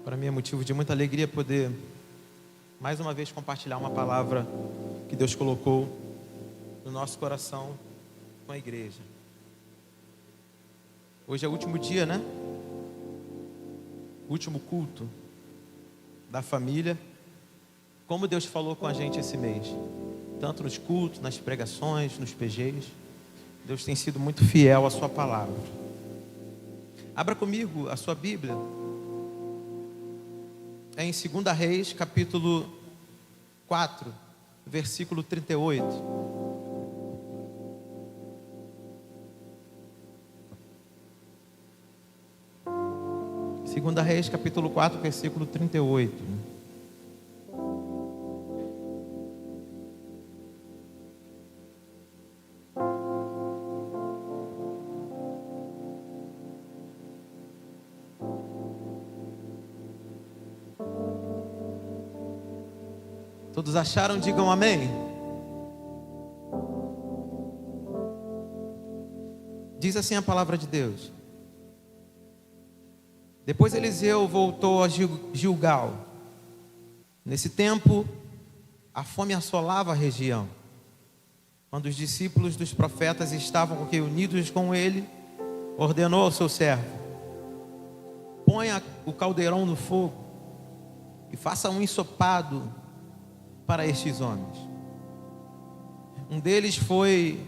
Para mim é motivo de muita alegria poder, mais uma vez, compartilhar uma palavra que Deus colocou no nosso coração com a igreja. Hoje é o último dia, né? O último culto da família. Como Deus falou com a gente esse mês, tanto nos cultos, nas pregações, nos PGs, Deus tem sido muito fiel à sua palavra. Abra comigo a sua Bíblia. É em 2 Reis, capítulo 4, versículo 38. Segunda Reis, capítulo 4, versículo 38. Todos acharam? Digam amém. Diz assim a palavra de Deus. Depois Eliseu voltou a Gilgal. Nesse tempo, a fome assolava a região. Quando os discípulos dos profetas estavam reunidos com ele, ordenou ao seu servo: ponha o caldeirão no fogo e faça um ensopado para estes homens. Um deles foi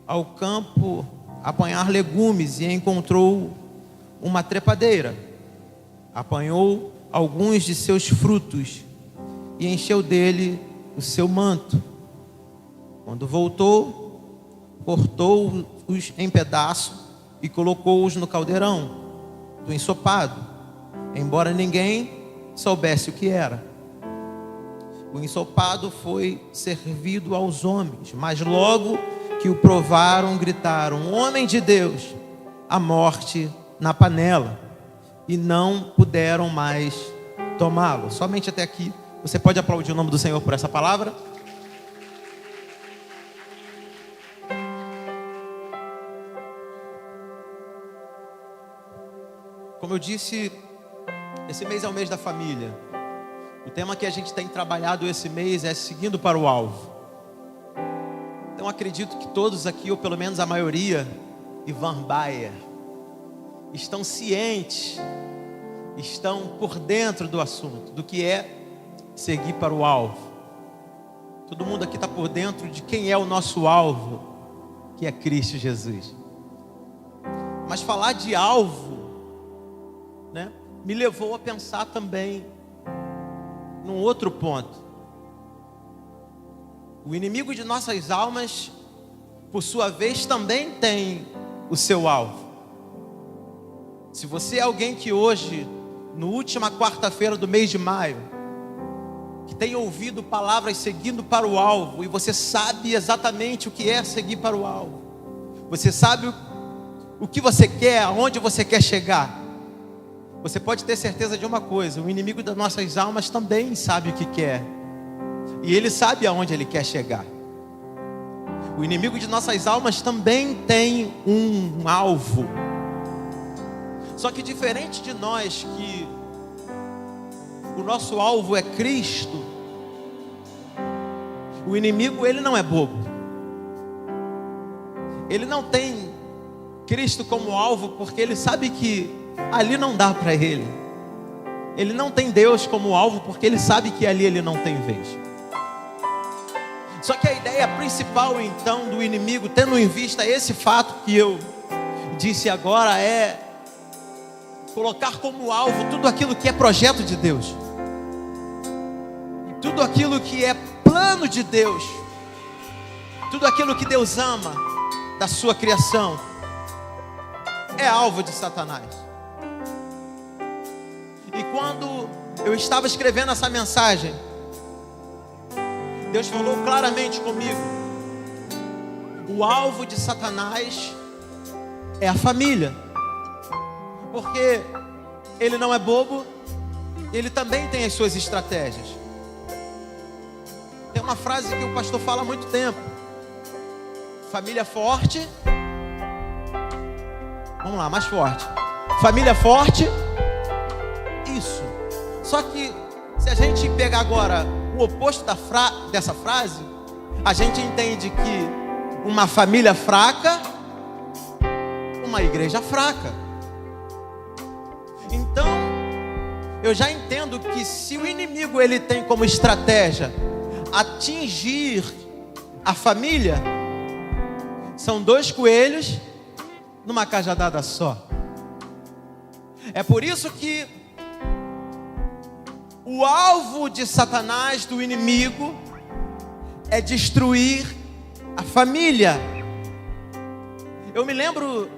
ao campo apanhar legumes e encontrou uma trepadeira. Apanhou alguns de seus frutos e encheu dele o seu manto. Quando voltou, cortou-os em pedaços e colocou-os no caldeirão do ensopado, embora ninguém soubesse o que era. O ensopado foi servido aos homens, mas logo que o provaram, gritaram: homem de Deus, a morte na panela, e não puderam mais tomá-lo. Somente até aqui. Você pode aplaudir o nome do Senhor por essa palavra? Como eu disse, esse mês é o mês da família. O tema que a gente tem trabalhado esse mês é seguindo para o alvo. Então acredito que todos aqui, ou pelo menos a maioria, Ivan Bayer, estão cientes, estão por dentro do assunto, do que é seguir para o alvo. Todo mundo aqui está por dentro de quem é o nosso alvo, que é Cristo Jesus. Mas falar de alvo, né, me levou a pensar também num outro ponto. O inimigo de nossas almas, por sua vez, também tem o seu alvo. Se você é alguém que hoje, na última quarta-feira do mês de maio, que tem ouvido palavras seguindo para o alvo, e você sabe exatamente o que é seguir para o alvo, você sabe o que você quer, aonde você quer chegar, você pode ter certeza de uma coisa: o inimigo das nossas almas também sabe o que quer, e ele sabe aonde ele quer chegar. O inimigo de nossas almas também tem um alvo. Só que diferente de nós, que o nosso alvo é Cristo, o inimigo, ele não é bobo. Ele não tem Cristo como alvo porque ele sabe que ali não dá para ele. Ele não tem Deus como alvo porque ele sabe que ali ele não tem vez. Só que a ideia principal então do inimigo, tendo em vista esse fato que eu disse agora, é colocar como alvo tudo aquilo que é projeto de Deus, tudo aquilo que é plano de Deus, tudo aquilo que Deus ama da sua criação, é alvo de Satanás. E quando eu estava escrevendo essa mensagem, Deus falou claramente comigo: o alvo de Satanás é a família. Porque ele não é bobo, ele também tem as suas estratégias. Tem uma frase que o pastor fala há muito tempo: família forte. Vamos lá, mais forte. Família forte. Isso. Só que se a gente pegar agora o oposto dessa frase, a gente entende que uma família fraca, uma igreja fraca. Então, eu já entendo que se o inimigo ele tem como estratégia atingir a família, são 2 coelhos numa cajadada só. É por isso que o alvo de Satanás, do inimigo, é destruir a família. Eu me lembro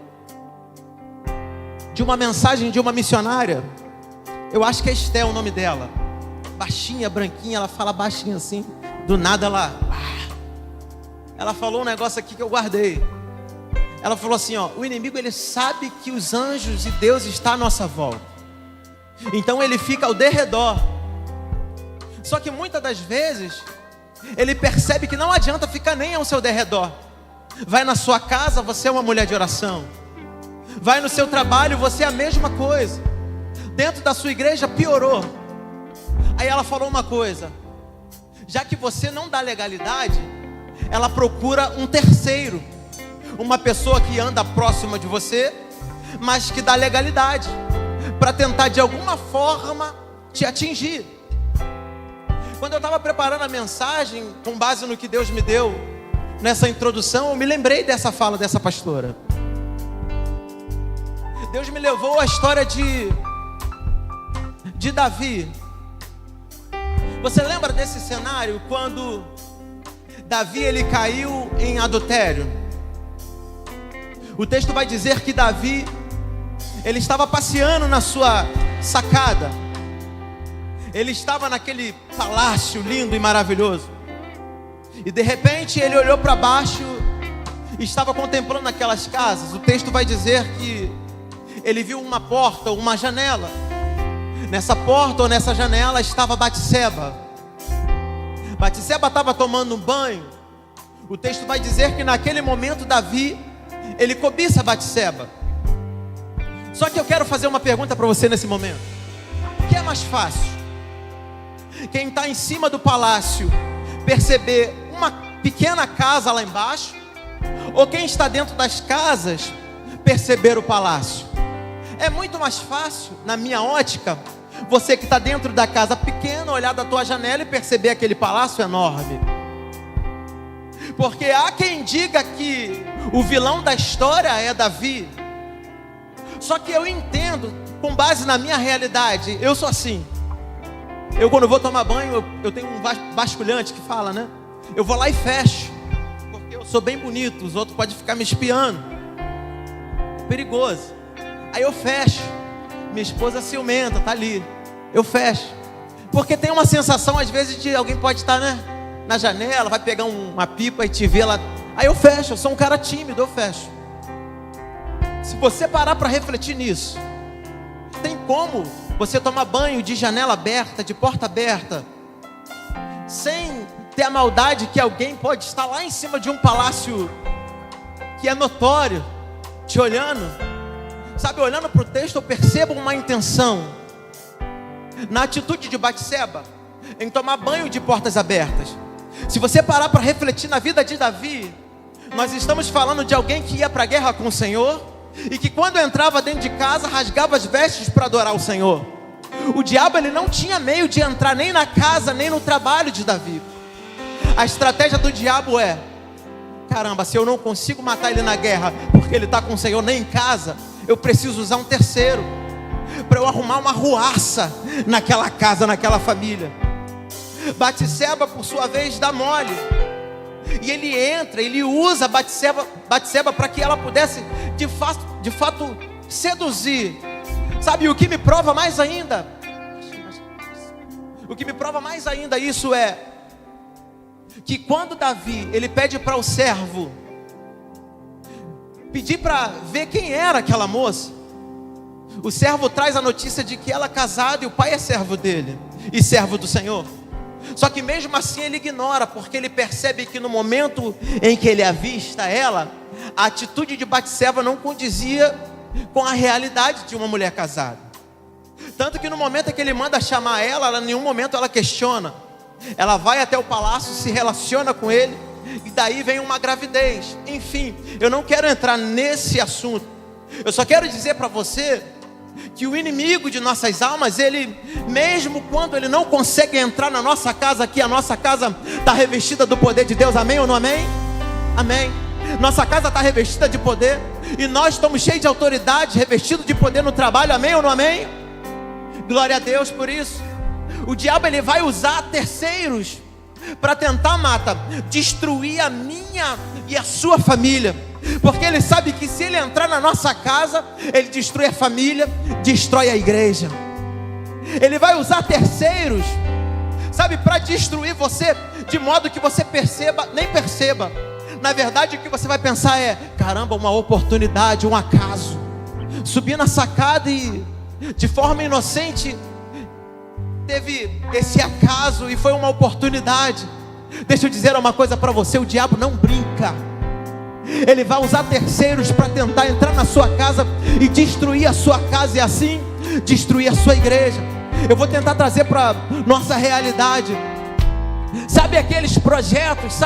de uma mensagem de uma missionária, eu acho que é Estel o nome dela, baixinha, branquinha, ela fala baixinho assim, do nada ela falou um negócio aqui que eu guardei. Ela falou assim, o inimigo ele sabe que os anjos e Deus está à nossa volta, então ele fica ao derredor. Só que muitas das vezes ele percebe que não adianta ficar nem ao seu derredor. Vai na sua casa, você é uma mulher de oração. Vai no seu trabalho, você é a mesma coisa. Dentro da sua igreja piorou. Aí ela falou uma coisa: já que você não dá legalidade, ela procura um terceiro, uma pessoa que anda próxima de você, mas que dá legalidade, para tentar de alguma forma te atingir. Quando eu estava preparando a mensagem, com base no que Deus me deu nessa introdução, eu me lembrei dessa fala dessa pastora. Deus me levou à história de Davi. Você lembra desse cenário quando Davi ele caiu em adultério? O texto vai dizer que Davi ele estava passeando na sua sacada. Ele estava naquele palácio lindo e maravilhoso. E de repente ele olhou para baixo e estava contemplando aquelas casas. O texto vai dizer que ele viu uma porta, uma janela. Nessa porta ou nessa janela estava Batseba. Batseba estava tomando um banho. O texto vai dizer que naquele momento Davi, ele cobiça Batseba. Só que eu quero fazer uma pergunta para você nesse momento. O que é mais fácil? Quem está em cima do palácio perceber uma pequena casa lá embaixo, ou quem está dentro das casas perceber o palácio? É muito mais fácil, na minha ótica, você que está dentro da casa pequena, olhar da tua janela e perceber aquele palácio enorme. Porque há quem diga que o vilão da história é Davi. Só que eu entendo, com base na minha realidade, eu sou assim. Eu quando vou tomar banho, eu tenho um vasculhante que fala, né? Eu vou lá e fecho, porque eu sou bem bonito, os outros podem ficar me espiando. É perigoso. Aí eu fecho. Minha esposa ciumenta, tá ali. Eu fecho. Porque tem uma sensação, às vezes, de alguém pode estar, né, na janela, vai pegar uma pipa e te ver lá. Aí eu fecho, eu sou um cara tímido, eu fecho. Se você parar para refletir nisso, tem como você tomar banho de janela aberta, de porta aberta, sem ter a maldade que alguém pode estar lá em cima de um palácio que é notório, te olhando? Sabe, olhando para o texto, eu percebo uma intenção na atitude de Batseba em tomar banho de portas abertas. Se você parar para refletir na vida de Davi, nós estamos falando de alguém que ia para a guerra com o Senhor e que quando entrava dentro de casa rasgava as vestes para adorar o Senhor. O diabo ele não tinha meio de entrar nem na casa nem no trabalho de Davi. A estratégia do diabo é: caramba, se eu não consigo matar ele na guerra porque ele está com o Senhor nem em casa, eu preciso usar um terceiro para eu arrumar uma ruaça naquela casa, naquela família. Batseba, por sua vez, dá mole. E ele entra, ele usa Batseba para que ela pudesse de fato seduzir. Sabe o que me prova mais ainda? O que me prova mais ainda isso é que quando Davi ele pede para o servo pedir para ver quem era aquela moça, o servo traz a notícia de que ela é casada e o pai é servo dele e servo do Senhor. Só que mesmo assim ele ignora, porque ele percebe que no momento em que ele avista ela, a atitude de Batseba não condizia com a realidade de uma mulher casada. Tanto que no momento em que ele manda chamar ela, em nenhum momento ela questiona. Ela vai até o palácio, se relaciona com ele, e daí vem uma gravidez. Enfim, eu não quero entrar nesse assunto. Eu só quero dizer para você que o inimigo de nossas almas, ele, mesmo quando ele não consegue entrar na nossa casa aqui, a nossa casa está revestida do poder de Deus, amém ou não amém? Amém. Nossa casa está revestida de poder, e nós estamos cheios de autoridade, revestidos de poder no trabalho, amém ou não amém? Glória a Deus por isso. O diabo, ele vai usar terceiros para tentar, destruir a minha e a sua família, porque ele sabe que se ele entrar na nossa casa, ele destrói a família, destrói a igreja. Ele vai usar terceiros, para destruir você, de modo que você nem perceba. Na verdade, o que você vai pensar é: caramba, uma oportunidade, um acaso. Subi na sacada e, de forma inocente, teve esse acaso e foi uma oportunidade. Deixa eu dizer uma coisa para você: o diabo não brinca. Ele vai usar terceiros para tentar entrar na sua casa e destruir a sua casa, e assim destruir a sua igreja. Eu vou tentar trazer para nossa realidade. Sabe aqueles projetos,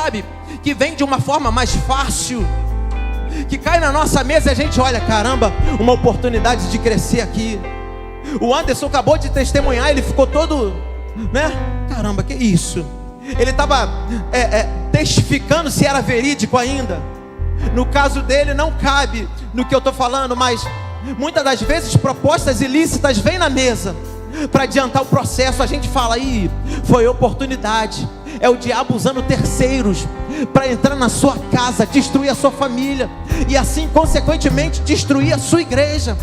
que vem de uma forma mais fácil, que cai na nossa mesa e a gente olha: caramba, uma oportunidade de crescer aqui. O Anderson acabou de testemunhar, ele ficou todo, caramba, que isso? Ele estava testificando se era verídico ainda. No caso dele não cabe no que eu estou falando, mas muitas das vezes propostas ilícitas vêm na mesa para adiantar o processo. A gente fala: ih, foi oportunidade. É o diabo usando terceiros para entrar na sua casa, destruir a sua família e assim consequentemente destruir a sua igreja.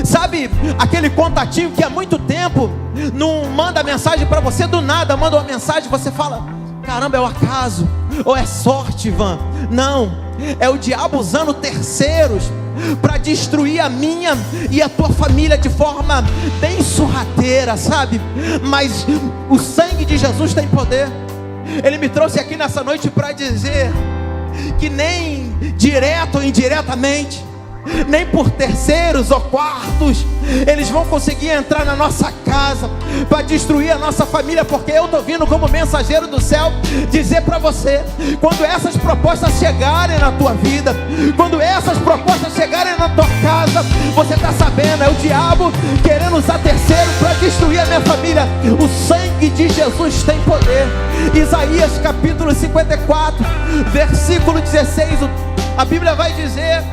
Sabe aquele contatinho que há muito tempo não manda mensagem para você, do nada manda uma mensagem, você fala: caramba, é o acaso, ou é sorte, Ivan? Não, é o diabo usando terceiros para destruir a minha e a tua família de forma bem sorrateira, mas o sangue de Jesus tem poder. Ele me trouxe aqui nessa noite para dizer que nem direto ou indiretamente, nem por terceiros ou quartos, eles vão conseguir entrar na nossa casa para destruir a nossa família, porque eu estou vindo como mensageiro do céu dizer para você: quando essas propostas chegarem na tua vida, quando essas propostas chegarem na tua casa, você está sabendo, é o diabo querendo usar terceiro para destruir a minha família. O sangue de Jesus tem poder. Isaías capítulo 54, versículo 16, a Bíblia vai dizer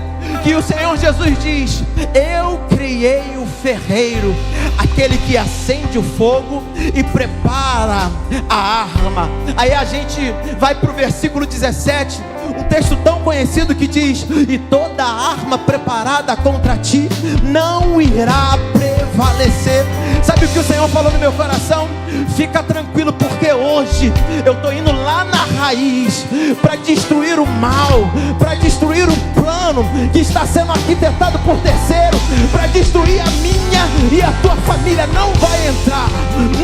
que o Senhor Jesus diz: eu criei o ferreiro, aquele que acende o fogo e prepara a arma. Aí a gente vai para o versículo 17, um texto tão conhecido que diz: e toda arma preparada contra ti não irá prevalecer. Sabe o que o Senhor falou no meu coração? Fica tranquilo, porque hoje eu estou indo lá na raiz para destruir o mal, para destruir o plano que está sendo arquitetado por terceiro, para destruir a minha e a tua família. Não vai entrar,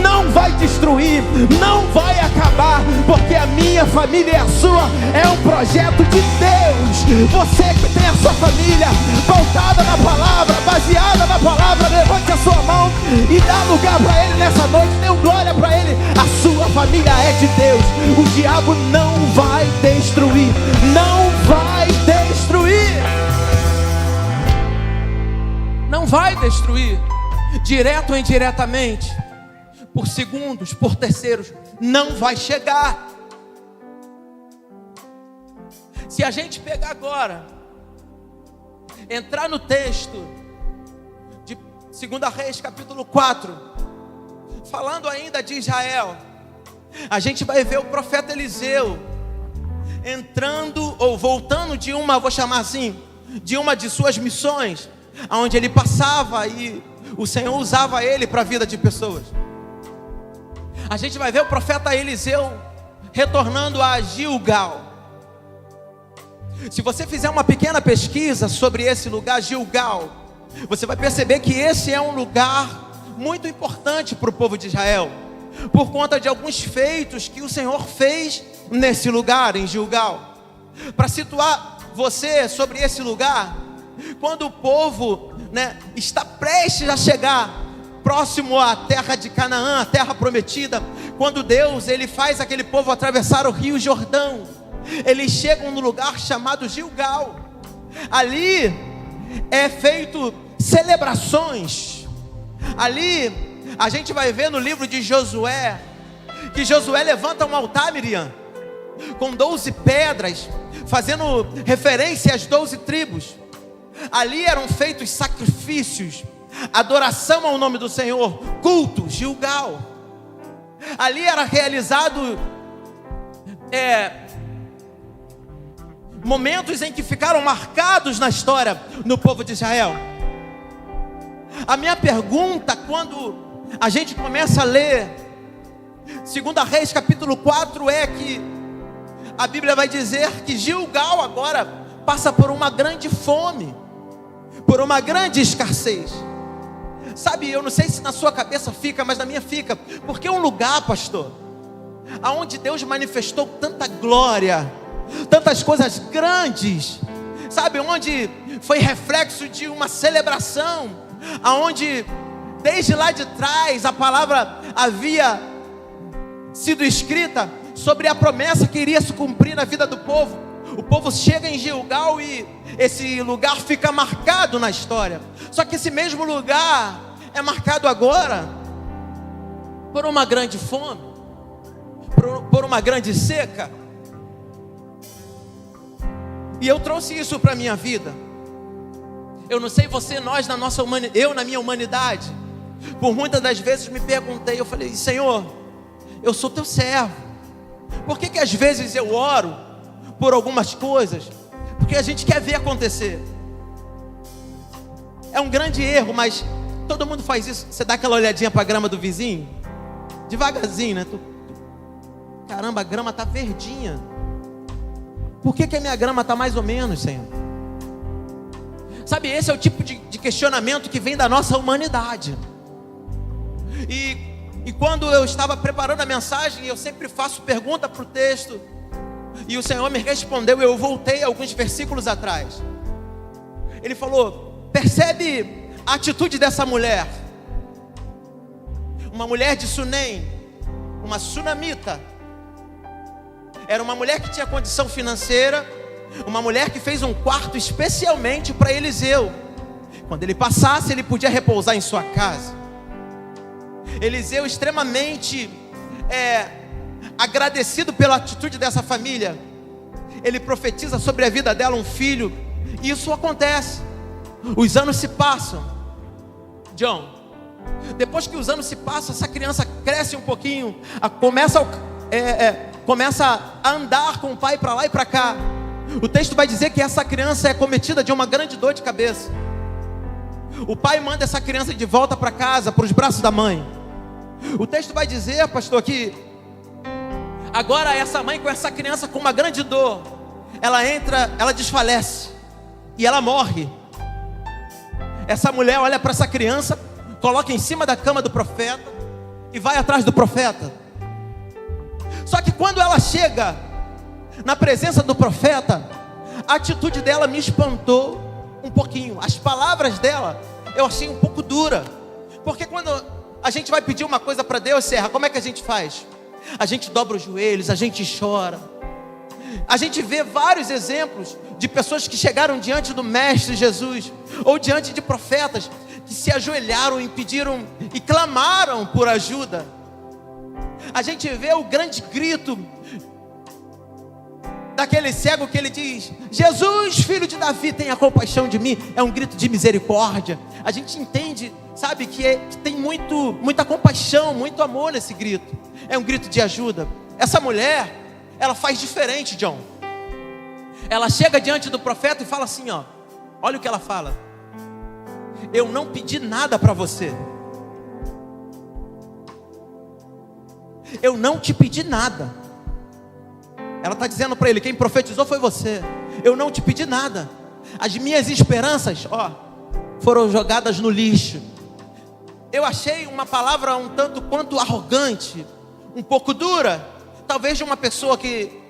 não vai destruir, não vai acabar, porque a minha família e a sua é um projeto de Deus. Você que tem a sua família pautada na palavra, baseada na palavra, levante a sua mão e dá lugar para Ele nessa noite, dê glória para Ele. A sua família é de Deus. O diabo não vai destruir, não vai destruir, não vai destruir, direto ou indiretamente, por segundos, por terceiros, não vai chegar. Se a gente pegar agora, entrar no texto de 2 Reis capítulo 4, falando ainda de Israel, a gente vai ver o profeta Eliseu entrando ou voltando de uma, vou chamar assim, de uma de suas missões, onde ele passava e o Senhor usava ele para a vida de pessoas. A gente vai ver o profeta Eliseu retornando a Gilgal. Se você fizer uma pequena pesquisa sobre esse lugar, Gilgal, você vai perceber que esse é um lugar muito importante para o povo de Israel, por conta de alguns feitos que o Senhor fez nesse lugar, em Gilgal. Para situar você sobre esse lugar, quando o povo está prestes a chegar próximo à terra de Canaã, a terra prometida, quando Deus ele faz aquele povo atravessar o rio Jordão, eles chegam no lugar chamado Gilgal. Ali é feito celebrações. Ali a gente vai ver no livro de Josué, que Josué levanta um altar, Miriam, com 12 pedras, fazendo referência às 12 tribos. Ali eram feitos sacrifícios, adoração ao nome do Senhor, culto, Gilgal. Ali era realizado momentos em que ficaram marcados na história no povo de Israel. A minha pergunta, quando a gente começa a ler 2 Reis capítulo 4, é que a Bíblia vai dizer que Gilgal agora passa por uma grande fome, por uma grande escassez. Sabe, eu não sei se na sua cabeça fica, mas na minha fica. Porque um lugar, pastor, aonde Deus manifestou tanta glória, tantas coisas grandes, sabe, onde foi reflexo de uma celebração, aonde desde lá de trás a palavra havia sido escrita sobre a promessa que iria se cumprir na vida do povo. O povo chega em Gilgal e esse lugar fica marcado na história. Só que esse mesmo lugar é marcado agora por uma grande fome, por uma grande seca. E eu trouxe isso para a minha vida. Eu não sei você, eu na minha humanidade, por muitas das vezes me perguntei, eu falei: Senhor, eu sou teu servo, por que às vezes eu oro por algumas coisas? Porque a gente quer ver acontecer. É um grande erro, mas todo mundo faz isso. Você dá aquela olhadinha para a grama do vizinho, devagarzinho, né? Caramba, a grama está verdinha. Por que a minha grama está mais ou menos, Senhor? Sabe, esse é o tipo de questionamento que vem da nossa humanidade. E quando eu estava preparando a mensagem, eu sempre faço pergunta para o texto, e o Senhor me respondeu. Eu voltei alguns versículos atrás. Ele falou: percebe a atitude dessa mulher, uma mulher de Sunem, uma sunamita. Era uma mulher que tinha condição financeira, uma mulher que fez um quarto especialmente para Eliseu. Quando ele passasse, ele podia repousar em sua casa. Eliseu, extremamente agradecido pela atitude dessa família, ele profetiza sobre a vida dela um filho. E isso acontece. Os anos se passam, John. Depois que os anos se passam, essa criança cresce um pouquinho, começa a andar com o pai para lá e para cá. O texto vai dizer que essa criança é cometida de uma grande dor de cabeça. O pai manda essa criança de volta para casa, para os braços da mãe. O texto vai dizer, pastor, que agora essa mãe com essa criança com uma grande dor, ela desfalece e ela morre. Essa mulher olha para essa criança, coloca em cima da cama do profeta e vai atrás do profeta. Só que quando ela chega na presença do profeta, a atitude dela me espantou um pouquinho. As palavras dela eu achei um pouco dura. Porque quando a gente vai pedir uma coisa para Deus, Serra, como é que a gente faz? A gente dobra os joelhos, a gente chora. A gente vê vários exemplos de pessoas que chegaram diante do Mestre Jesus, ou diante de profetas, que se ajoelharam e pediram e clamaram por ajuda. A gente vê o grande grito daquele cego que ele diz: Jesus, filho de Davi, tenha compaixão de mim. É um grito de misericórdia. A gente entende, sabe, que tem muita compaixão, muito amor nesse grito. É um grito de ajuda. Essa mulher, ela faz diferente, John. Ela chega diante do profeta e fala assim, ó, olha o que ela fala: eu não pedi nada para você. Eu não te pedi nada. Ela está dizendo para ele: quem profetizou foi você. Eu não te pedi nada. As minhas esperanças, foram jogadas no lixo. Eu achei uma palavra um tanto quanto arrogante, um pouco dura. Talvez de uma pessoa que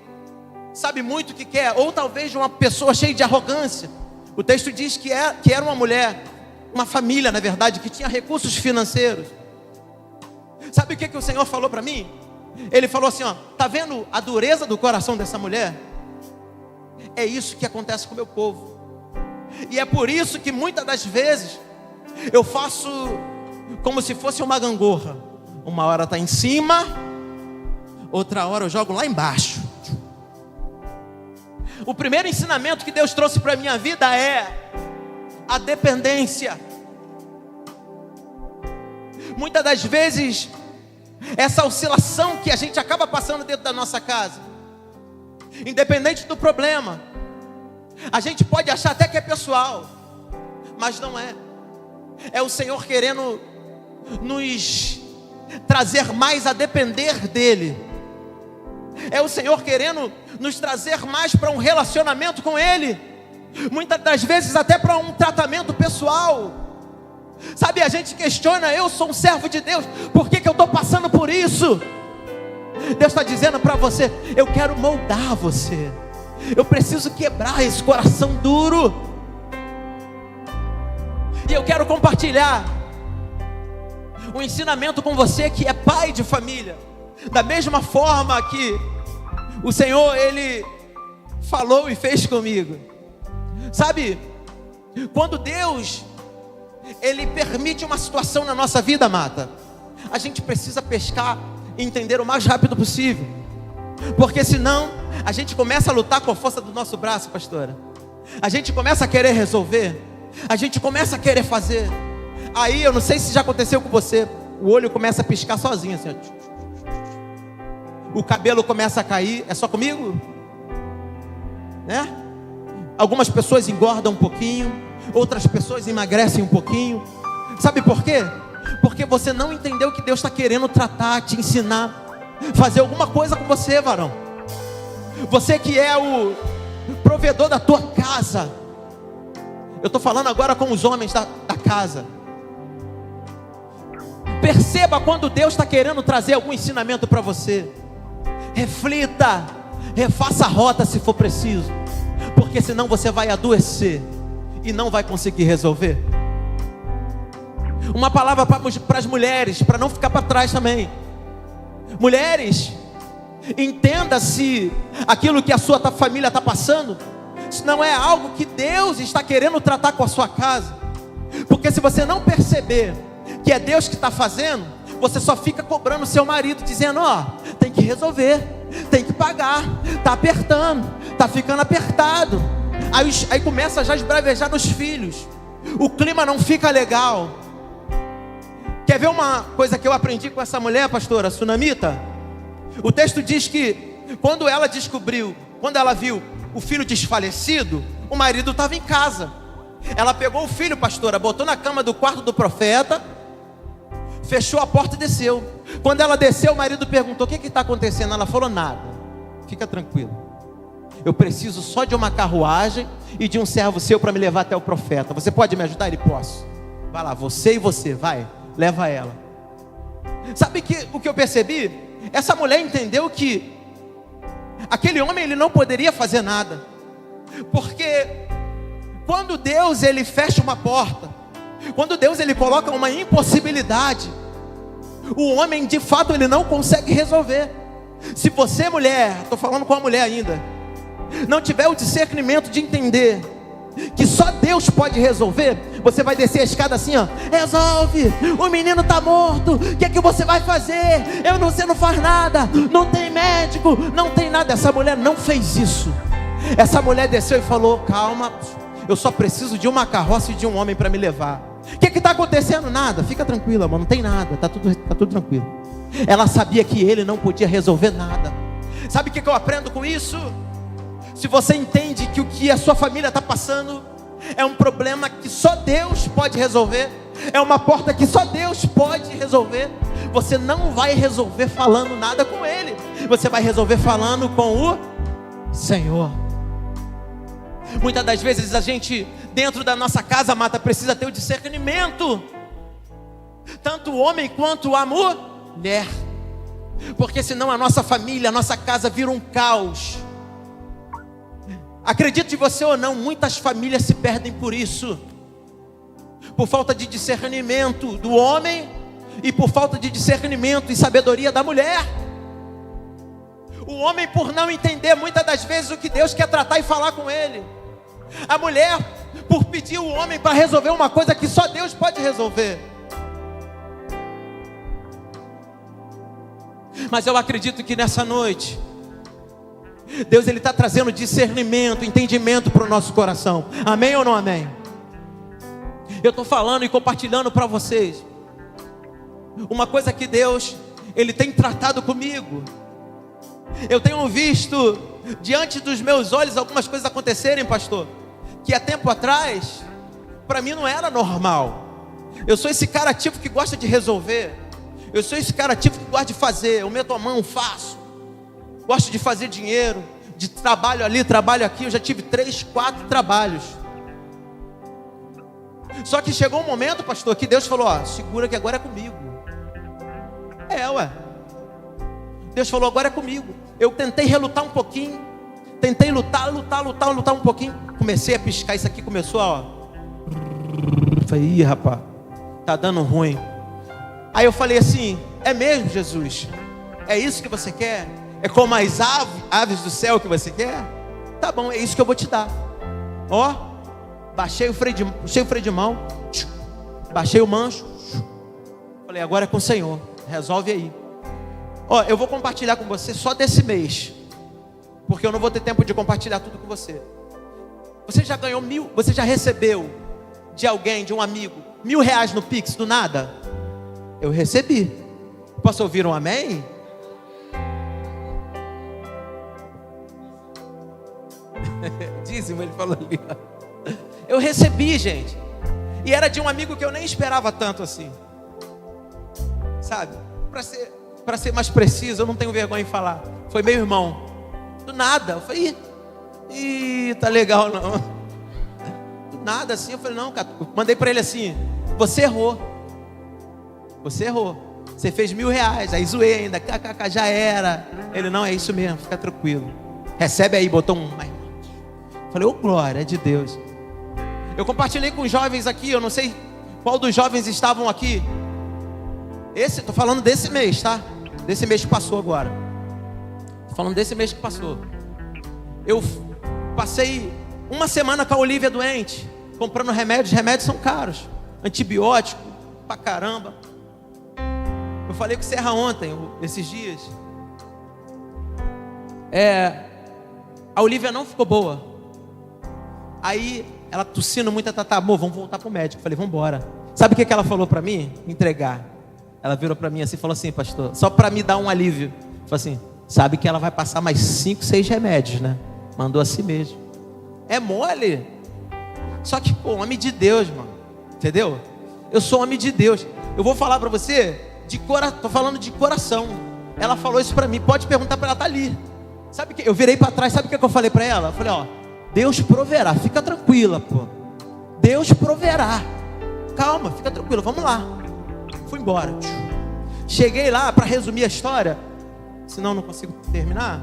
sabe muito o que quer, ou talvez de uma pessoa cheia de arrogância. O texto diz que era uma mulher uma família, na verdade, que tinha recursos financeiros. Sabe o que o Senhor falou para mim? Ele falou assim, ó, tá vendo a dureza do coração dessa mulher? É isso que acontece com o meu povo. E é por isso que muitas das vezes eu faço como se fosse uma gangorra. Uma hora está em cima, outra hora eu jogo lá embaixo. O primeiro ensinamento que Deus trouxe para a minha vida é a dependência. Muitas das vezes, essa oscilação que a gente acaba passando dentro da nossa casa, independente do problema, a gente pode achar até que é pessoal, mas não é. É o Senhor querendo nos trazer mais a depender dEle. É o Senhor querendo nos trazer mais para um relacionamento com Ele. Muitas das vezes até para um tratamento pessoal. Sabe, a gente questiona, eu sou um servo de Deus, por que eu estou passando por isso? Deus está dizendo para você, eu quero moldar você. Eu preciso quebrar esse coração duro. E eu quero compartilhar um ensinamento com você que é pai de família. Da mesma forma que o Senhor, Ele falou e fez comigo. Sabe, quando Deus, Ele permite uma situação na nossa vida, Mata, a gente precisa pescar e entender o mais rápido possível. Porque senão, a gente começa a lutar com a força do nosso braço, pastora. A gente começa a querer resolver. A gente começa a querer fazer. Aí, eu não sei se já aconteceu com você, o olho começa a piscar sozinho assim, ó. O cabelo começa a cair. É só comigo? Né? Algumas pessoas engordam um pouquinho, outras pessoas emagrecem um pouquinho. Sabe por quê? Porque você não entendeu que Deus está querendo tratar, te ensinar, fazer alguma coisa com você, varão. Você que é o provedor da tua casa. Eu estou falando agora com os homens da casa. Perceba quando Deus está querendo trazer algum ensinamento para você. Reflita, refaça a rota se for preciso, porque senão você vai adoecer e não vai conseguir resolver. Uma palavra para as mulheres, para não ficar para trás também. Mulheres, entenda se aquilo que a sua família está passando, se não é algo que Deus está querendo tratar com a sua casa. Porque se você não perceber que é Deus que está fazendo, você só fica cobrando seu marido, dizendo, ó, tem que resolver, tem que pagar, tá apertando, tá ficando apertado. Aí começa já a esbravejar nos filhos, o clima não fica legal. Quer ver uma coisa que eu aprendi com essa mulher, pastora Sunamita? O texto diz que quando ela viu o filho desfalecido, o marido estava em casa. Ela pegou o filho, pastora, botou na cama do quarto do profeta, fechou a porta e desceu. Quando ela desceu, o marido perguntou, o que está acontecendo? Ela falou, nada, fica tranquilo, eu preciso só de uma carruagem e de um servo seu para me levar até o profeta. Você pode me ajudar? Ele, posso. Vai lá, você e você, vai, leva ela. Sabe o que eu percebi? Essa mulher entendeu que aquele homem, ele não poderia fazer nada. Porque quando Deus, ele fecha uma porta, quando Deus, ele coloca uma impossibilidade, o homem de fato ele não consegue resolver. Se você, mulher, estou falando com a mulher ainda, não tiver o discernimento de entender que só Deus pode resolver, você vai descer a escada assim, ó, resolve, o menino está morto, o que é que você vai fazer? Você não faz nada, não tem médico, não tem nada. Essa mulher não fez isso. Essa mulher desceu e falou, calma, eu só preciso de uma carroça e de um homem para me levar. O que está acontecendo? Nada, fica tranquila, mano, não tem nada, tá tudo tranquilo. Ela sabia que ele não podia resolver nada. Sabe o que eu aprendo com isso? Se você entende que o que a sua família está passando é um problema que só Deus pode resolver, é uma porta que só Deus pode resolver, você não vai resolver falando nada com Ele, você vai resolver falando com o Senhor. Muitas das vezes a gente, dentro da nossa casa, Mata, precisa ter o discernimento, tanto o homem quanto a mulher, porque senão a nossa família, a nossa casa vira um caos. Acredite você ou não, muitas famílias se perdem por isso, por falta de discernimento do homem e por falta de discernimento e sabedoria da mulher. O homem por não entender muitas das vezes o que Deus quer tratar e falar com ele. A mulher por pedir o homem para resolver uma coisa que só Deus pode resolver. Mas eu acredito que nessa noite Deus está trazendo discernimento, entendimento para o nosso coração. Amém ou não amém? Eu estou falando e compartilhando para vocês uma coisa que Deus Ele tem tratado comigo. Eu tenho visto diante dos meus olhos algumas coisas acontecerem, pastor, que há tempo atrás para mim não era normal. Eu sou esse cara ativo que gosta de resolver. Eu sou esse cara ativo que gosta de fazer. Eu meto a mão, faço. Gosto de fazer dinheiro, de trabalho ali, trabalho aqui. Eu já tive 3, 4 trabalhos. Só que chegou um momento, pastor, que Deus falou, ó, segura que agora é comigo. Deus falou, agora é comigo. Eu tentei relutar um pouquinho. Tentei lutar um pouquinho. Comecei a piscar, isso aqui começou, ó. Falei, ih, rapaz, tá dando ruim. Aí eu falei assim, é mesmo, Jesus? É isso que você quer? É como as aves do céu que você quer? Tá bom, é isso que eu vou te dar. Ó, baixei o freio de mão, baixei o mancho. Falei, agora é com o Senhor, resolve aí. Ó, eu vou compartilhar com você só desse mês, porque eu não vou ter tempo de compartilhar tudo com você. Você já ganhou 1.000, você já recebeu de alguém, de um amigo, R$1.000 no Pix, do nada? Eu recebi. Posso ouvir um amém? Dízimo, ele falou ali. Eu recebi, gente. E era de um amigo que eu nem esperava tanto assim. Sabe? Para ser mais preciso, eu não tenho vergonha em falar. Foi meu irmão. Do nada. Eu falei, ih, tá legal não. Do nada assim, eu falei, não, cara. Mandei para ele assim, você errou. Você errou. Você fez R$1.000. Aí zoei ainda. KKK, já era. Ele, não, é isso mesmo, fica tranquilo. Recebe aí, botou um. Falei, ô glória de Deus. Eu compartilhei com os jovens aqui. Eu não sei qual dos jovens estavam aqui. Tô falando desse mês, tá? Desse mês que passou agora. Tô falando desse mês que passou. Eu passei uma semana com a Olivia doente, comprando remédios. Remédios são caros. Antibiótico, pra caramba. Eu falei com o Serra ontem, esses dias. A Olivia não ficou boa. Aí, ela tossindo muito, amor, vamos voltar pro médico. Eu falei, vamos embora. Sabe o que ela falou pra mim? Entregar. Ela virou pra mim assim e falou assim, pastor, só pra me dar um alívio. Falou assim, sabe que ela vai passar mais 5, 6 remédios, né? Mandou assim mesmo. É mole. Só que, pô, homem de Deus, mano. Entendeu? Eu sou homem de Deus. Eu vou falar pra você, tô falando de coração. Ela falou isso pra mim, pode perguntar pra ela, tá ali. Sabe que eu virei pra trás, sabe o que eu falei pra ela? Eu falei, ó, Deus proverá, fica tranquila, pô. Deus proverá. Calma, fica tranquila, vamos lá. Fui embora. Cheguei lá, para resumir a história, senão não consigo terminar.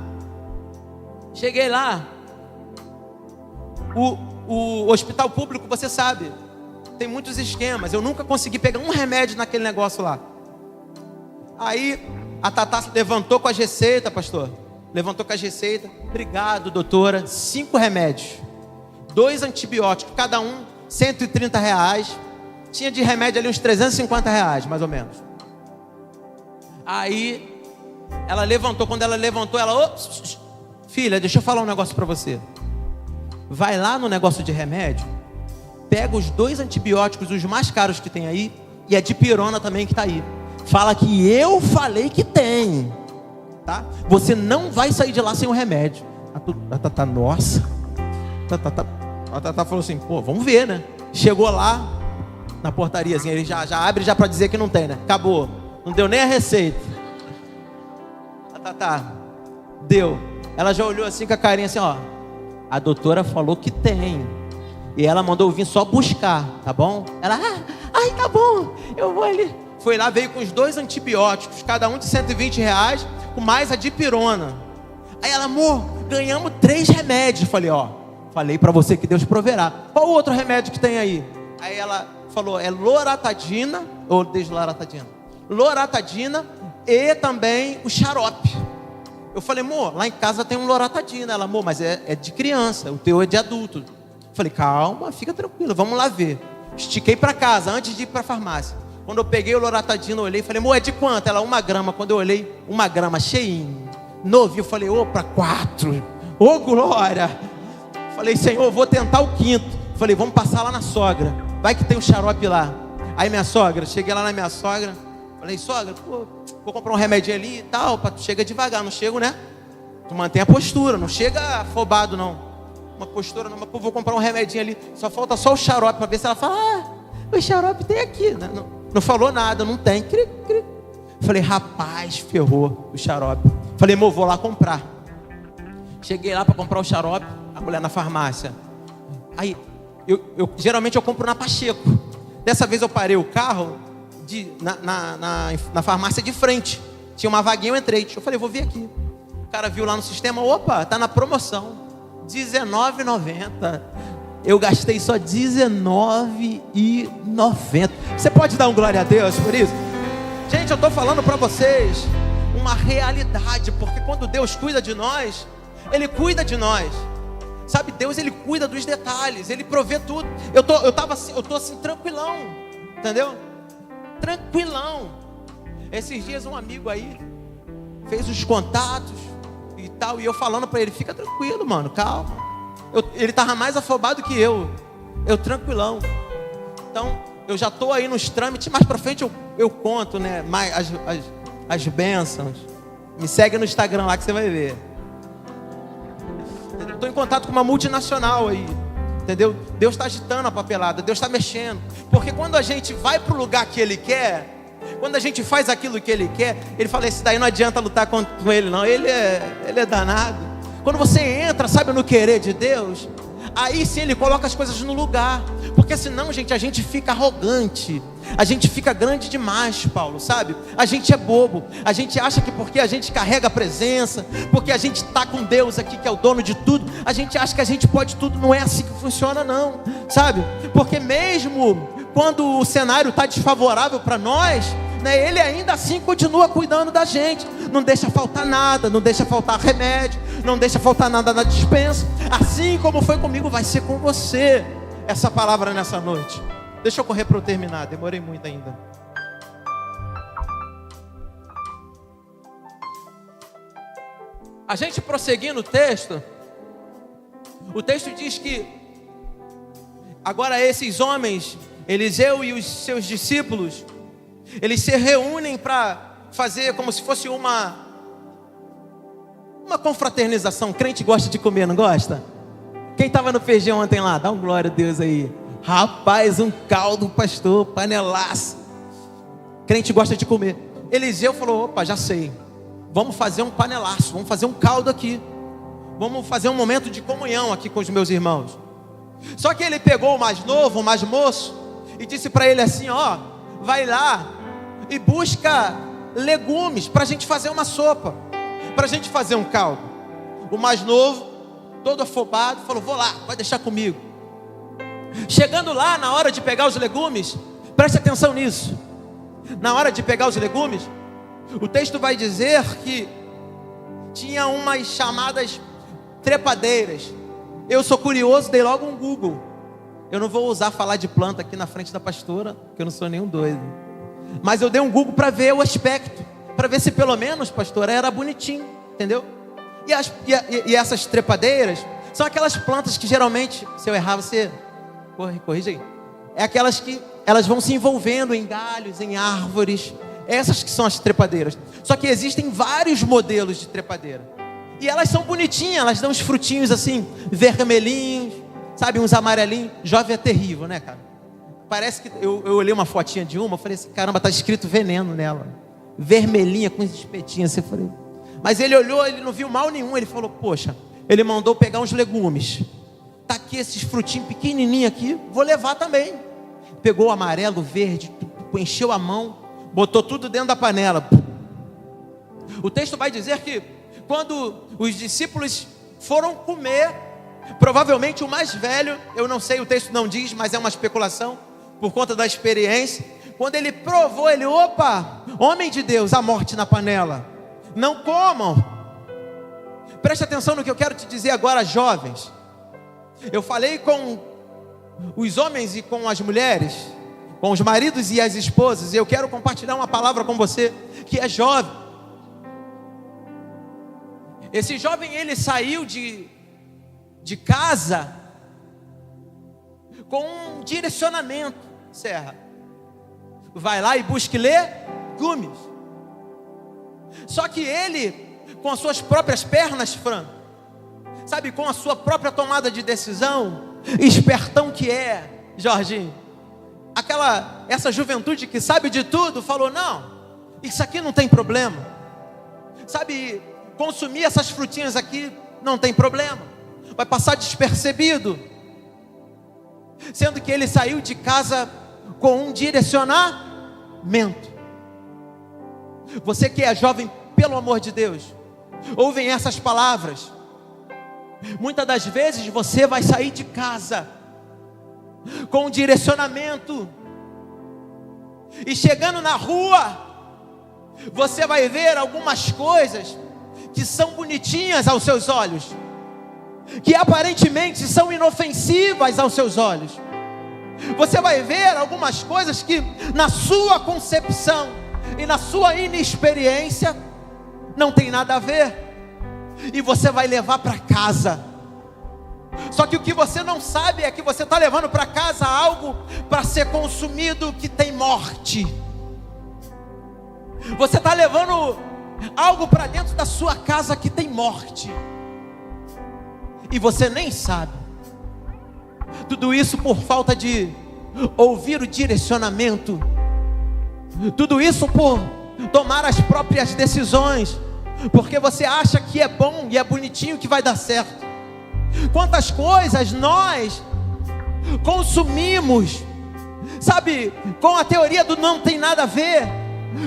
Cheguei lá. O hospital público, você sabe, tem muitos esquemas. Eu nunca consegui pegar um remédio naquele negócio lá. Aí a Tatá levantou com a receita, pastor. Levantou com a receita. Obrigado, doutora. 5 remédios, 2 antibióticos, cada um R$130. Tinha de remédio ali uns R$350, mais ou menos. Aí ela levantou. Quando ela levantou, ela, filha, deixa eu falar um negócio para você. Vai lá no negócio de remédio, pega os 2 antibióticos, os mais caros que tem aí, e a dipirona também que está aí. Fala que eu falei que tem, tá? Você não vai sair de lá sem o remédio. A Tatá, nossa. A Tatá falou assim, pô, vamos ver, né? Chegou lá na portariazinha, ele já abre já para dizer que não tem, né? Acabou. Não deu nem a receita. A Tatá deu. Ela já olhou assim com a carinha assim, ó. A doutora falou que tem. E ela mandou eu vir só buscar, tá bom? Ela, ai, tá bom, eu vou ali. Foi lá, veio com os 2 antibióticos, cada um de R$120, com mais a dipirona. Aí ela, amor, ganhamos 3 remédios. Falei, ó, falei pra você que Deus proverá. Qual o outro remédio que tem aí? Aí ela falou, é loratadina, ou desloratadina, loratadina e também o xarope. Eu falei, amor, lá em casa tem um loratadina. Ela, amor, mas é de criança, o teu é de adulto. Eu falei, calma, fica tranquilo, vamos lá ver. Estiquei para casa, antes de ir para a farmácia. Quando eu peguei o loratadina, eu olhei e falei, amor, é de quanto? Ela, 1 grama. Quando eu olhei, 1 grama, cheinho, novinho. Eu falei, opa, 4. Ô, glória. Falei, Senhor, vou tentar o 5º. Falei, vamos passar lá na sogra. Vai que tem um xarope lá. Aí minha sogra, cheguei lá na minha sogra. Falei, sogra, pô, vou comprar um remédio ali e tal. Tu chega devagar, não chego, né? Tu mantém a postura, não chega afobado, não. Uma postura, não, mas pô, vou comprar um remedinho ali. Só falta só o xarope para ver se ela fala, o xarope tem aqui. Não falou nada, não tem. Falei, rapaz, ferrou o xarope. Falei, amor, vou lá comprar. Cheguei lá para comprar o xarope, a mulher na farmácia. Aí, geralmente eu compro na Pacheco. Dessa vez eu parei o carro na farmácia de frente. Tinha uma vaguinha, eu entrei. Eu falei, vou vir aqui. O cara viu lá no sistema, opa, tá na promoção. R$19,90. Eu gastei só R$19,90. Você pode dar um glória a Deus por isso? Gente, eu estou falando para vocês uma realidade, porque quando Deus cuida de nós, Ele cuida de nós. Sabe, Deus, Ele cuida dos detalhes, Ele provê tudo. Eu tô assim, tranquilão, entendeu? Tranquilão. Esses dias um amigo aí fez os contatos e tal, e eu falando para ele, fica tranquilo, mano, calma. Ele estava mais afobado que eu tranquilão. Então, eu já estou aí nos trâmites, mais para frente eu conto, né, mais as bênçãos. Me segue no Instagram lá que você vai ver. Estou em contato com uma multinacional aí, entendeu? Deus está agitando a papelada, Deus está mexendo. Porque quando a gente vai para o lugar que Ele quer, quando a gente faz aquilo que Ele quer, Ele fala, esse daí não adianta lutar com Ele não, ele é danado. Quando você entra, sabe, no querer de Deus, aí sim Ele coloca as coisas no lugar. Porque senão, gente, a gente fica arrogante, a gente fica grande demais, Paulo, sabe? A gente é bobo, a gente acha que porque a gente carrega a presença, porque a gente está com Deus aqui, que é o dono de tudo, a gente acha que a gente pode tudo. Não é assim que funciona não, sabe? Porque mesmo quando o cenário está desfavorável para nós, né, Ele ainda assim continua cuidando da gente. Não deixa faltar nada, não deixa faltar remédio, não deixa faltar nada na despensa. Assim como foi comigo, vai ser com você. Essa palavra nessa noite. Deixa eu correr para eu terminar, demorei muito ainda. A gente prosseguindo o texto diz que agora esses homens, Eliseu e os seus discípulos, eles se reúnem para fazer como se fosse uma confraternização. Crente gosta de comer, não gosta? Quem estava no feijão ontem lá? Dá um glória a Deus aí. Rapaz, um caldo, pastor, panelaço. Crente gosta de comer. Eliseu falou, opa, já sei. Vamos fazer um panelaço, vamos fazer um caldo aqui. Vamos fazer um momento de comunhão aqui com os meus irmãos. Só que ele pegou o mais novo, o mais moço, e disse para ele assim, ó, vai lá e busca legumes para a gente fazer uma sopa, para a gente fazer um caldo. O mais novo, todo afobado, falou, vou lá, vai deixar comigo. Chegando lá, na hora de pegar os legumes, preste atenção nisso. Na hora de pegar os legumes, o texto vai dizer que tinha umas chamadas trepadeiras. Eu sou curioso, dei logo um Google. Eu não vou ousar falar de planta aqui na frente da pastora, porque eu não sou nenhum doido. Mas eu dei um Google para ver o aspecto, para ver se pelo menos, pastora, era bonitinho, entendeu? E essas trepadeiras são aquelas plantas que geralmente, se eu errar, você corrige aí. É aquelas que elas vão se envolvendo em galhos, em árvores. Essas que são as trepadeiras. Só que existem vários modelos de trepadeira. E elas são bonitinhas, elas dão uns frutinhos assim, vermelhinhos, sabe, uns amarelinhos. Jovem é terrível, né, cara? Parece que eu olhei uma fotinha de uma, eu falei assim, caramba, tá escrito veneno nela. Vermelhinha com uns espetinhos assim, eu falei. Mas ele olhou, ele não viu mal nenhum, ele falou, poxa, ele mandou pegar uns legumes. Tá aqui esses frutinhos pequenininhos aqui, vou levar também. Pegou o amarelo, o verde, encheu a mão, botou tudo dentro da panela. O texto vai dizer que quando os discípulos foram comer, provavelmente o mais velho, eu não sei, o texto não diz, mas é uma especulação, por conta da experiência. Quando ele provou, ele, opa, homem de Deus, a morte na panela. Não comam. Preste atenção no que eu quero te dizer agora, jovens. Eu falei com os homens e com as mulheres, com os maridos e as esposas, e eu quero compartilhar uma palavra com você que é jovem. Esse jovem, ele saiu de casa com um direcionamento. Serra, vai lá e busque legumes. Só que ele, com as suas próprias pernas, Fran, sabe, com a sua própria tomada de decisão, espertão que é, Jorginho, essa juventude que sabe de tudo, falou, não, isso aqui não tem problema, sabe, consumir essas frutinhas aqui não tem problema, vai passar despercebido, sendo que ele saiu de casa com um direcionamento. Você que é jovem, pelo amor de Deus, ouvem essas palavras. Muitas das vezes você vai sair de casa com um direcionamento, e chegando na rua, você vai ver algumas coisas que são bonitinhas aos seus olhos, que aparentemente são inofensivas aos seus olhos. Você vai ver algumas coisas que na sua concepção e na sua inexperiência não tem nada a ver, e você vai levar para casa. Só que o que você não sabe é que você está levando para casa algo para ser consumido que tem morte. Você está levando algo para dentro da sua casa que tem morte, e você nem sabe. Tudo isso por falta de ouvir o direcionamento. Tudo isso por tomar as próprias decisões, porque você acha que é bom e é bonitinho, que vai dar certo. Quantas coisas nós consumimos, sabe, com a teoria do não tem nada a ver,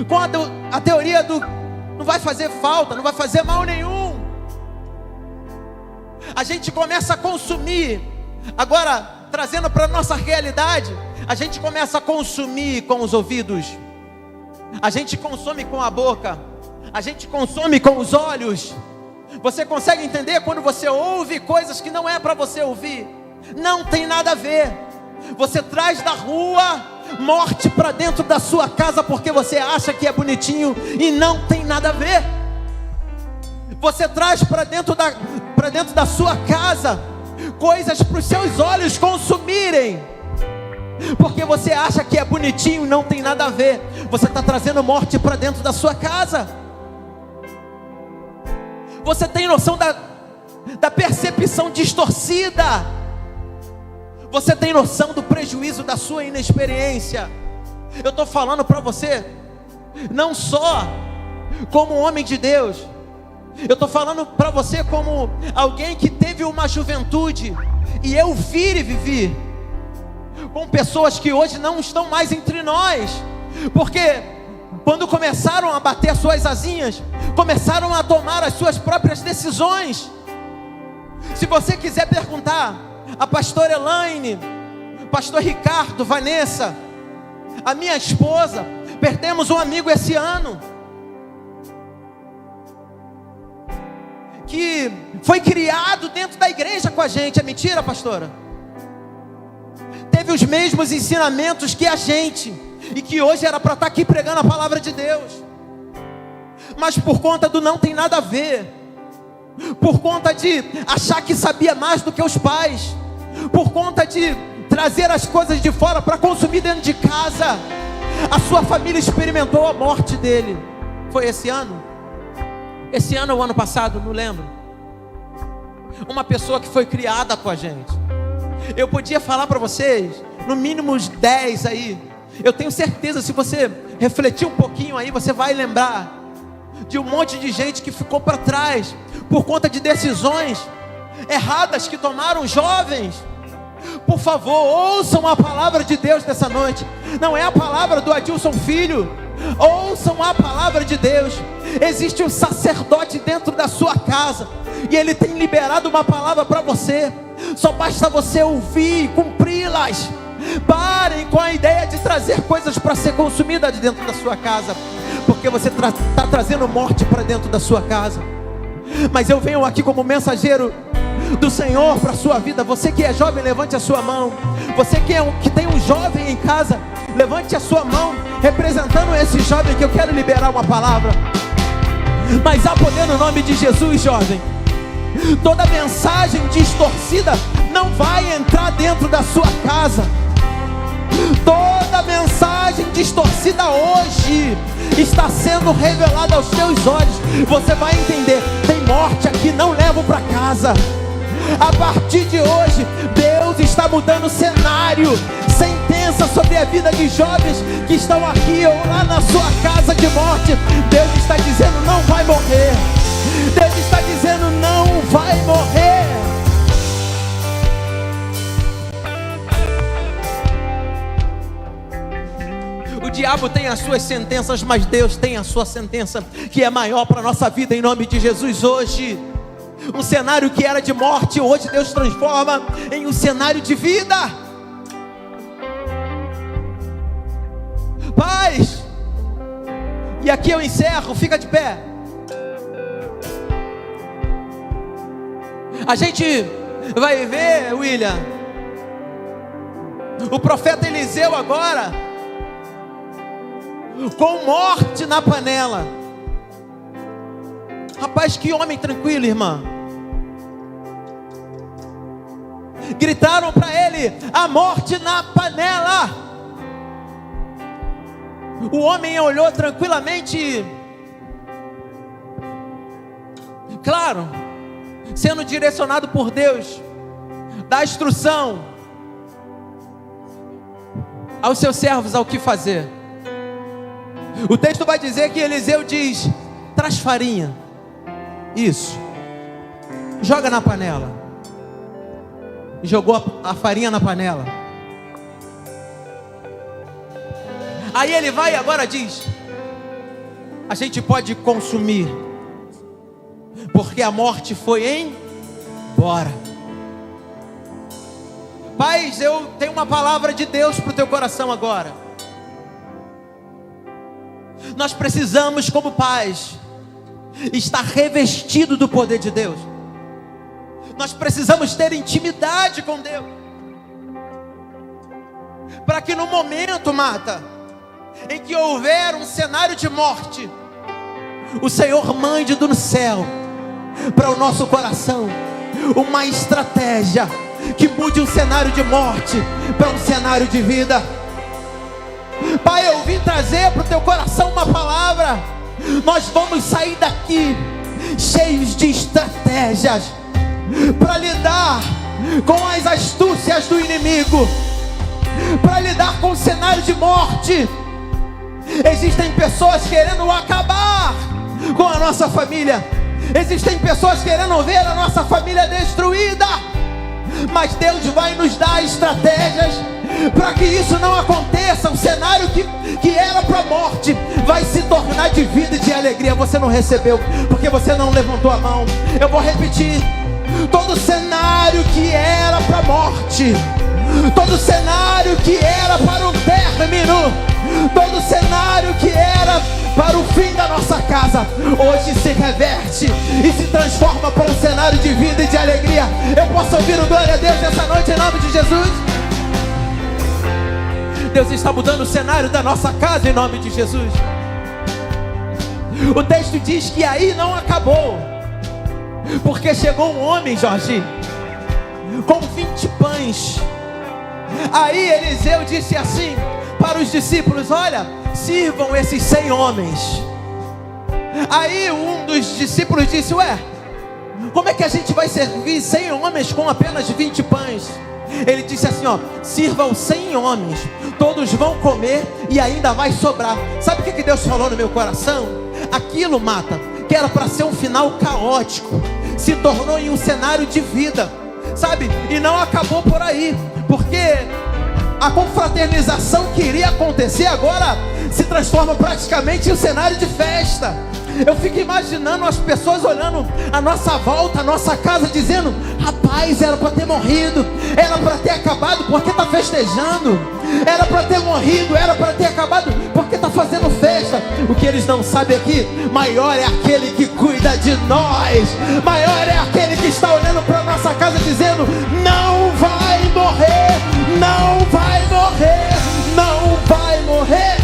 com a teoria do não vai fazer falta, não vai fazer mal nenhum. A gente começa a consumir. Agora, trazendo para a nossa realidade, a gente começa a consumir com os ouvidos, a gente consome com a boca, a gente consome com os olhos. Você consegue entender quando você ouve coisas que não é para você ouvir? Não tem nada a ver. Você traz da rua morte para dentro da sua casa porque você acha que é bonitinho e não tem nada a ver. Você traz para dentro da sua casa coisas para os seus olhos consumirem, porque você acha que é bonitinho e não tem nada a ver. Você está trazendo morte para dentro da sua casa. Você tem noção da percepção distorcida? Você tem noção do prejuízo da sua inexperiência? Eu estou falando para você, não só como um homem de Deus, eu estou falando para você como alguém que teve uma juventude, e eu vi e vivi com pessoas que hoje não estão mais entre nós, porque quando começaram a bater as suas asinhas, começaram a tomar as suas próprias decisões. Se você quiser perguntar a pastora Elaine, pastor Ricardo, Vanessa, a minha esposa, perdemos um amigo esse ano, que foi criado dentro da igreja com a gente. É mentira, pastora? Teve os mesmos ensinamentos que a gente, e que hoje era para estar aqui pregando a palavra de Deus, mas por conta do não tem nada a ver, por conta de achar que sabia mais do que os pais, por conta de trazer as coisas de fora para consumir dentro de casa, a sua família experimentou a morte dele. Foi esse ano? Esse ano ou ano passado, não lembro. Uma pessoa que foi criada com a gente. Eu podia falar para vocês, no mínimo uns 10 aí. Eu tenho certeza, se você refletir um pouquinho aí, você vai lembrar de um monte de gente que ficou para trás por conta de decisões erradas que tomaram jovens. Por favor, ouçam a palavra de Deus nessa noite. Não é a palavra do Adilson Filho. Ouçam a palavra de Deus. Existe um sacerdote dentro da sua casa, e ele tem liberado uma palavra para você. Só basta você ouvir e cumpri-las. Parem com a ideia de trazer coisas para ser consumida de dentro da sua casa, porque você está trazendo morte para dentro da sua casa. Mas eu venho aqui como mensageiro do Senhor para a sua vida. Você que é jovem, levante a sua mão. Você que tem um jovem em casa, levante a sua mão, representando esse jovem, que eu quero liberar uma palavra. Mas há poder no nome de Jesus, jovem. Toda mensagem distorcida não vai entrar dentro da sua casa. Toda mensagem distorcida hoje está sendo revelada aos teus olhos. Você vai entender: tem morte aqui, não levo para casa. A partir de hoje, Deus está mudando o cenário. Sentença sobre a vida de jovens que estão aqui ou lá na sua casa de morte. Deus está dizendo: não vai morrer. Deus está dizendo: não vai morrer. O diabo tem as suas sentenças, mas Deus tem a sua sentença, que é maior para a nossa vida, em nome de Jesus. Hoje, um cenário que era de morte, hoje Deus transforma em um cenário de vida. Paz. E aqui eu encerro, fica de pé. A gente vai ver, William, o profeta Eliseu agora com morte na panela. Rapaz, que homem tranquilo, irmã. Gritaram para ele: a morte na panela. O homem olhou tranquilamente, claro, sendo direcionado por Deus, dá instrução aos seus servos ao que fazer. O texto vai dizer que Eliseu diz: traz farinha. Isso. Joga na panela. Jogou a farinha na panela. Aí ele vai e agora diz: a gente pode consumir, porque a morte foi embora. Paz, eu tenho uma palavra de Deus para o teu coração agora. Nós precisamos, como pais, estar revestido do poder de Deus. Nós precisamos ter intimidade com Deus, para que no momento, Mata, em que houver um cenário de morte, o Senhor mande do céu para o nosso coração uma estratégia que mude um cenário de morte para um cenário de vida. Pai, eu vim trazer para o teu coração uma palavra. Nós vamos sair daqui cheios de estratégias para lidar com as astúcias do inimigo, para lidar com o cenário de morte. Existem pessoas querendo acabar com a nossa família. Existem pessoas querendo ver a nossa família destruída. Mas Deus vai nos dar estratégias para que isso não aconteça. O cenário que era para a morte vai se tornar de vida e de alegria. Você não recebeu porque você não levantou a mão. Eu vou repetir: todo cenário que era para a morte, todo cenário que era para um término, todo cenário que era para o fim da nossa casa, hoje se reverte e se transforma para um cenário de vida e de alegria. Eu posso ouvir o glória a Deus nessa noite em nome de Jesus? Deus está mudando o cenário da nossa casa em nome de Jesus. O texto diz que aí não acabou, porque chegou um homem, Jorge, com 20 pães. Aí Eliseu disse assim para os discípulos: olha, sirvam esses 100 homens. Aí um dos discípulos disse: ué, como é que a gente vai servir 100 homens com apenas 20 pães? Ele disse assim: ó, sirva os 100 homens, todos vão comer e ainda vai sobrar. Sabe o que Deus falou no meu coração? Aquilo, Mata, que era para ser um final caótico, se tornou em um cenário de vida, sabe? E não acabou por aí, porque a confraternização que iria acontecer agora se transforma praticamente em um cenário de festa. Eu fico imaginando as pessoas olhando a nossa volta, a nossa casa, dizendo: rapaz, era para ter morrido, era para ter acabado, porque está festejando. Era para ter morrido, era para ter acabado, porque está fazendo festa. O que eles não sabem aqui, maior é aquele que cuida de nós, maior é aquele que está olhando para nossa casa dizendo: não vai morrer, não vai morrer, não vai morrer.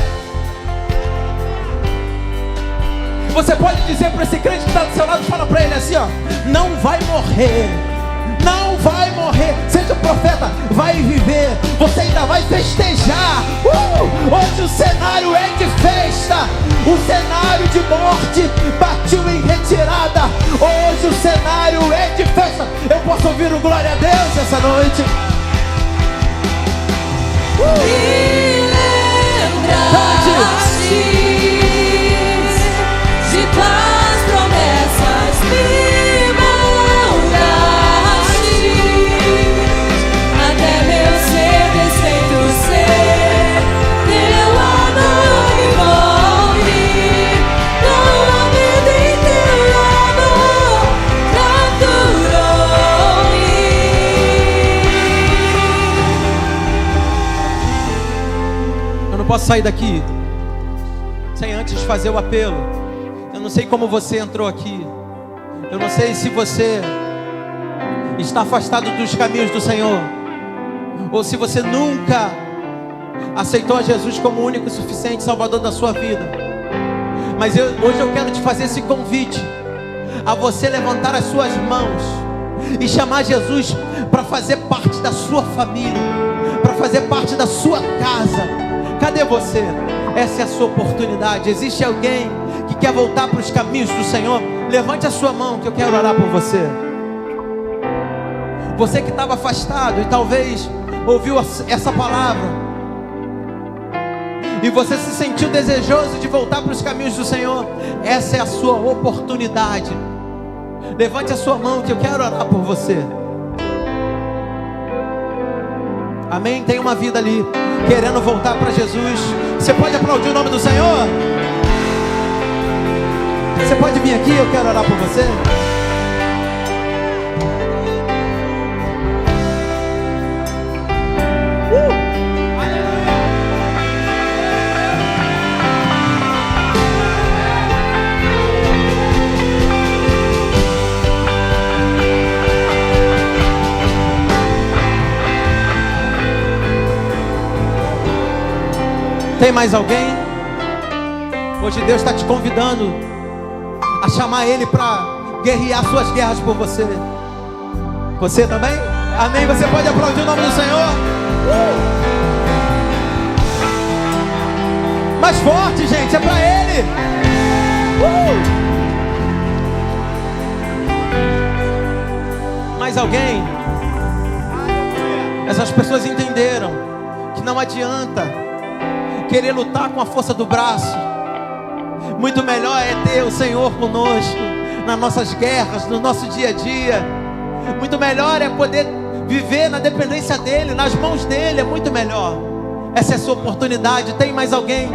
Você pode dizer para esse crente que está do seu lado, fala para ele assim, ó: não vai morrer, não vai morrer. Seja o profeta, vai viver, você ainda vai festejar. Hoje o cenário é de festa, o cenário de morte bateu em retirada. Hoje o cenário é de festa. Eu posso ouvir um glória a Deus essa noite. Me lembraste de tuas promessas, me moldaste, até meu ser desfeito ser, teu amor me envolve, toda a vida em teu amor capturou-me. Eu não posso sair daqui sem antes fazer o apelo. Eu não sei como você entrou aqui. Eu não sei se você está afastado dos caminhos do Senhor, ou se você nunca aceitou a Jesus como o único e suficiente Salvador da sua vida. Mas hoje eu quero te fazer esse convite a você levantar as suas mãos e chamar Jesus para fazer parte da sua família, para fazer parte da sua casa. Cadê você? Essa é a sua oportunidade. Existe alguém que quer voltar para os caminhos do Senhor? Levante a sua mão que eu quero orar por você. Você que estava afastado e talvez ouviu essa palavra e você se sentiu desejoso de voltar para os caminhos do Senhor, essa é a sua oportunidade. Levante a sua mão que eu quero orar por você. Amém? Tem uma vida ali querendo voltar para Jesus. Você pode aplaudir o nome do Senhor? Você pode vir aqui, eu quero orar por você. Tem mais alguém? Hoje Deus está te convidando a chamar Ele para guerrear suas guerras por você. Você também? Amém? Você pode aplaudir o nome do Senhor? Mais forte, gente, é para Ele. Mais alguém? Essas pessoas entenderam que não adianta querer lutar com a força do braço. Muito melhor é ter o Senhor conosco nas nossas guerras, no nosso dia a dia. Muito melhor é poder viver na dependência dEle, nas mãos dEle. É muito melhor. Essa é a sua oportunidade. Tem mais alguém?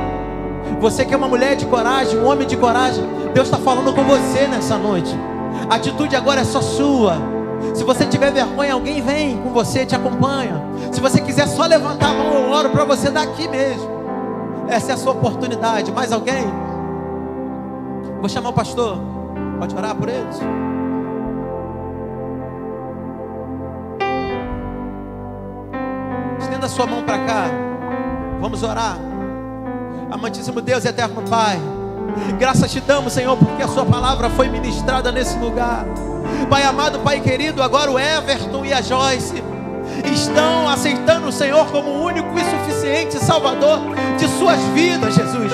Você que é uma mulher de coragem, um homem de coragem, Deus está falando com você nessa noite. A atitude agora é só sua. Se você tiver vergonha, alguém vem com você, te acompanha. Se você quiser só levantar a mão, eu oro para você daqui mesmo. Essa é a sua oportunidade. Mais alguém? Vou chamar o pastor. Pode orar por eles? Estenda a sua mão para cá. Vamos orar. Amantíssimo Deus e eterno Pai, graças te damos, Senhor, porque a sua palavra foi ministrada nesse lugar. Pai amado, Pai querido, agora o Everton e a Joyce estão aceitando o Senhor como o único e suficiente Salvador de suas vidas, Jesus.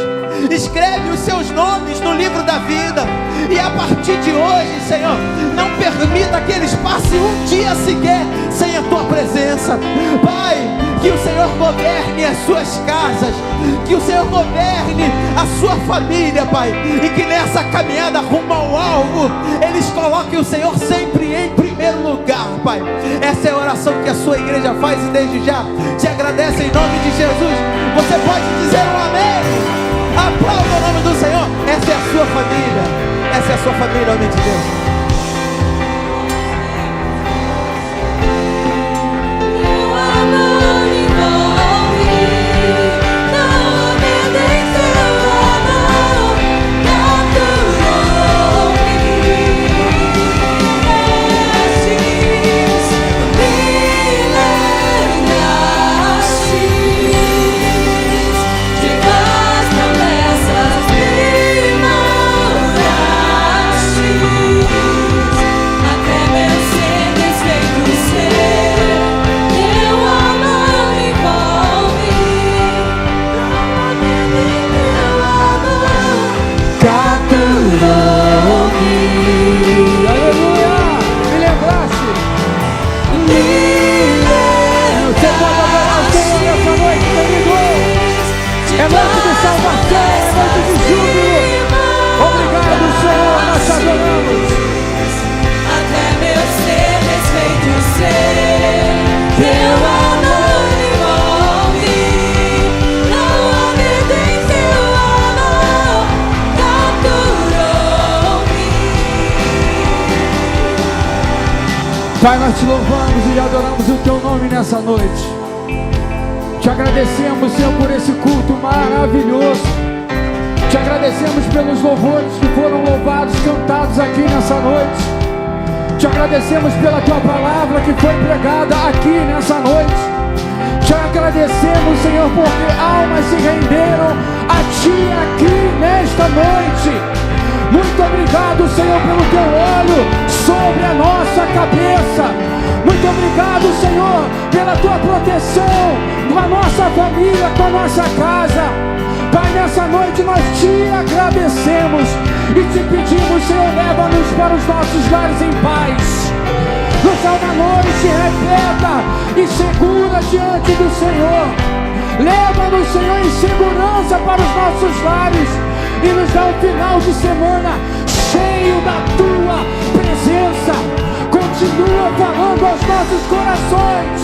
Escreve os seus nomes no livro da vida. E a partir de hoje, Senhor, não permita que eles passem um dia sequer sem a Tua presença. Pai, que o Senhor governe as suas casas, que o Senhor governe a sua família, Pai, e que nessa caminhada rumo ao alvo, eles coloquem o Senhor sempre em primeiro lugar, Pai. Essa é a oração que a sua igreja faz e desde já te agradece em nome de Jesus. Você pode dizer um amém? Aplauda o nome do Senhor. Essa é a sua família. Essa é a sua família, homem de Deus. Pai, nós te louvamos e adoramos o teu nome nessa noite. Te agradecemos, Senhor, por esse culto maravilhoso. Te agradecemos pelos louvores que foram louvados, cantados aqui nessa noite. Te agradecemos pela tua palavra que foi pregada aqui nessa noite. Te agradecemos, Senhor, porque almas se renderam a ti aqui nesta noite. Muito obrigado, Senhor, pelo teu olho sobre a nossa cabeça. Muito obrigado, Senhor, pela tua proteção com a nossa família, com a nossa casa. Pai, nessa noite nós te agradecemos e te pedimos, Senhor, leva-nos para os nossos lares em paz. Nos dá uma noite repleta e segura diante do Senhor. Leva-nos, Senhor, em segurança para os nossos lares e nos dá um final de semana cheio da tua presença. Continua falando aos nossos corações.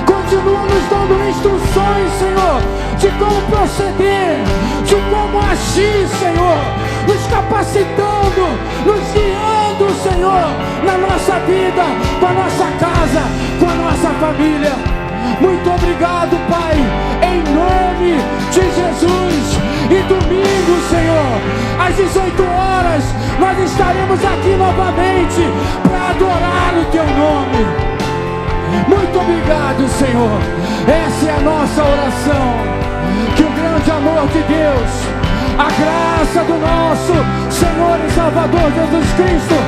Continua nos dando instruções, Senhor, de como proceder, de como agir, Senhor, nos capacitando, nos guiando, Senhor, na nossa vida, com a nossa casa, com a nossa família. Muito obrigado, Pai, em nome de Jesus. E domingo, Senhor, às 18 horas, nós estaremos aqui novamente para adorar o teu nome. Muito obrigado, Senhor. Essa é a nossa oração. Que o grande amor de Deus, a graça do nosso Senhor e Salvador Jesus Cristo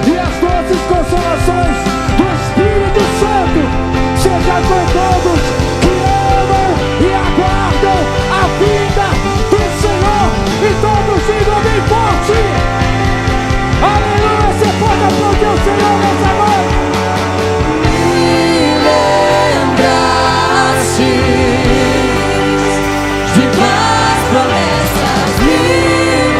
e as doces consolações do Espírito Santo seja com todos que amam e aguardam a vinda do Senhor. E todos digam bem forte: aleluia! Você pode aplaudir o Senhor nessa